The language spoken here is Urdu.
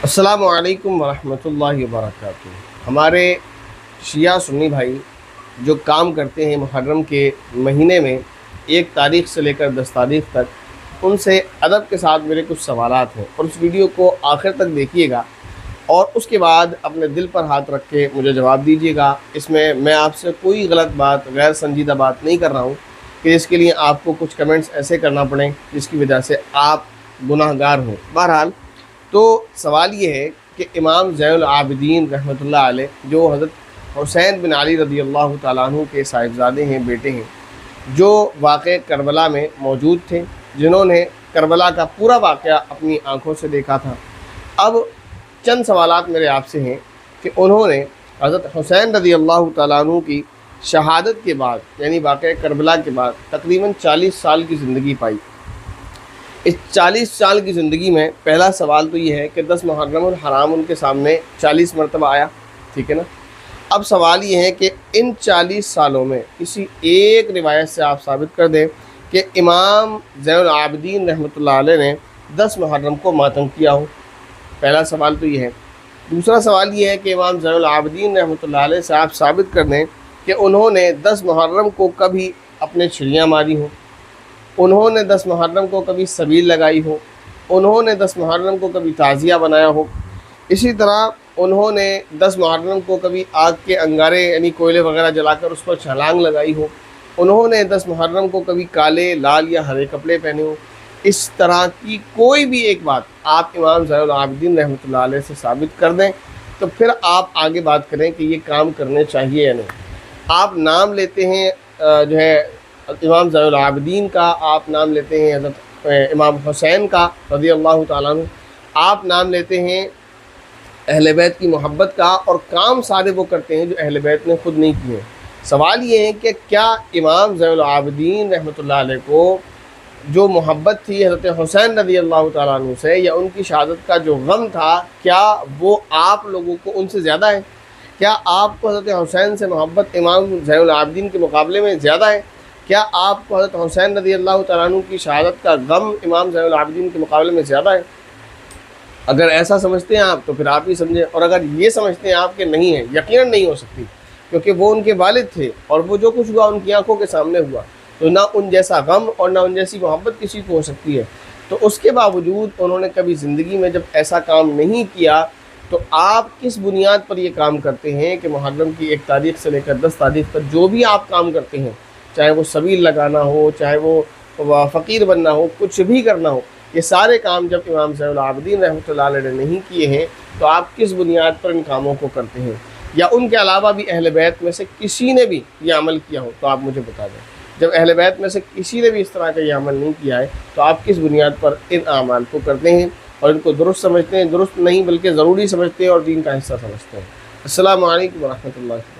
السلام علیکم ورحمۃ اللہ وبرکاتہ۔ ہمارے شیعہ سنی بھائی جو کام کرتے ہیں محرم کے مہینے میں 1 تاریخ سے لے کر 10 تاریخ تک، ان سے ادب کے ساتھ میرے کچھ سوالات ہیں، اور اس ویڈیو کو آخر تک دیکھیے گا اور اس کے بعد اپنے دل پر ہاتھ رکھ کے مجھے جواب دیجیے گا۔ اس میں آپ سے کوئی غلط بات، غیر سنجیدہ بات نہیں کر رہا ہوں کہ جس کے لیے آپ کو کچھ کمنٹس ایسے کرنا پڑیں جس کی وجہ سے آپ گناہ گار ہوں۔ بہرحال تو سوال یہ ہے کہ امام زین العابدین رحمۃ اللہ علیہ، جو حضرت حسین بن علی رضی اللہ تعالیٰ عنہ کے صاحبزادے ہیں، بیٹے ہیں، جو واقع کربلا میں موجود تھے، جنہوں نے کربلا کا پورا واقعہ اپنی آنکھوں سے دیکھا تھا۔ اب چند سوالات میرے آپ سے ہیں کہ انہوں نے حضرت حسین رضی اللہ تعالیٰ عنہ کی شہادت کے بعد، یعنی واقع کربلا کے بعد، تقریباً 40 سال کی زندگی پائی۔ اس 40 سال کی زندگی میں پہلا سوال تو یہ ہے کہ 10 محرم الحرام ان کے سامنے 40 مرتبہ آیا، ٹھیک ہے نا؟ اب سوال یہ ہے کہ ان 40 سالوں میں کسی ایک روایت سے آپ ثابت کر دیں کہ امام زین العابدین رحمۃ اللہ علیہ نے 10 محرم کو ماتم کیا ہو۔ پہلا سوال تو یہ ہے۔ دوسرا سوال یہ ہے کہ امام زین العابدین رحمۃ اللہ علیہ سے آپ ثابت کر دیں کہ انہوں نے 10 محرم کو کبھی اپنے چھڑیاں ماری ہوں، انہوں نے 10 محرم کو کبھی سبیل لگائی ہو، انہوں نے 10 محرم کو کبھی تعزیہ بنایا ہو، اسی طرح انہوں نے 10 محرم کو کبھی آگ کے انگارے یعنی کوئلے وغیرہ جلا کر اس پر چھلانگ لگائی ہو، انہوں نے 10 محرم کو کبھی کالے، لال یا ہرے کپڑے پہنے ہو۔ اس طرح کی کوئی بھی ایک بات آپ امام زین العابدین رحمۃ اللہ علیہ سے ثابت کر دیں تو پھر آپ آگے بات کریں کہ یہ کام کرنے چاہیے یا نہیں۔ آپ نام لیتے ہیں جو ہے امام زین العابدین کا، آپ نام لیتے ہیں حضرت امام حسین کا رضی اللہ تعالیٰ عنہ، آپ نام لیتے ہیں اہل بیت کی محبت کا، اور کام سارے وہ کرتے ہیں جو اہل بیت نے خود نہیں کیے ہیں۔ سوال یہ ہے کہ کیا امام زین العابدین رحمۃ اللہ علیہ کو جو محبت تھی حضرت حسین رضی اللہ تعالیٰ عنہ سے، یا ان کی شہادت کا جو غم تھا، کیا وہ آپ لوگوں کو ان سے زیادہ ہے؟ کیا آپ کو حضرت حسین سے محبت امام زین العابدین کے مقابلے میں زیادہ ہے؟ کیا آپ کو حضرت حسین رضی اللہ تعالیٰ عنہ کی شہادت کا غم امام زین العابدین کے مقابلے میں زیادہ ہے؟ اگر ایسا سمجھتے ہیں آپ تو پھر آپ ہی سمجھیں، اور اگر یہ سمجھتے ہیں آپ کہ نہیں ہے، یقیناً نہیں ہو سکتی، کیونکہ وہ ان کے والد تھے اور وہ جو کچھ ہوا ان کی آنکھوں کے سامنے ہوا، تو نہ ان جیسا غم اور نہ ان جیسی محبت کسی کو ہو سکتی ہے۔ تو اس کے باوجود انہوں نے کبھی زندگی میں جب ایسا کام نہیں کیا، تو آپ کس بنیاد پر یہ کام کرتے ہیں کہ محرم کی 1 تاریخ سے لے کر 10 تاریخ تک جو بھی آپ کام کرتے ہیں، چاہے وہ سبیل لگانا ہو، چاہے وہ فقیر بننا ہو، کچھ بھی کرنا ہو، یہ سارے کام جب امام زین العابدین رحمۃ اللہ علیہ نے نہیں کیے ہیں تو آپ کس بنیاد پر ان کاموں کو کرتے ہیں؟ یا ان کے علاوہ بھی اہل بیت میں سے کسی نے بھی یہ عمل کیا ہو تو آپ مجھے بتا دیں۔ جب اہل بیت میں سے کسی نے بھی اس طرح کا یہ عمل نہیں کیا ہے تو آپ کس بنیاد پر ان اعمال کو کرتے ہیں اور ان کو درست سمجھتے ہیں؟ درست نہیں بلکہ ضروری سمجھتے ہیں اور دین کا حصہ سمجھتے ہیں۔ السلام علیکم ورحمۃ اللہ۔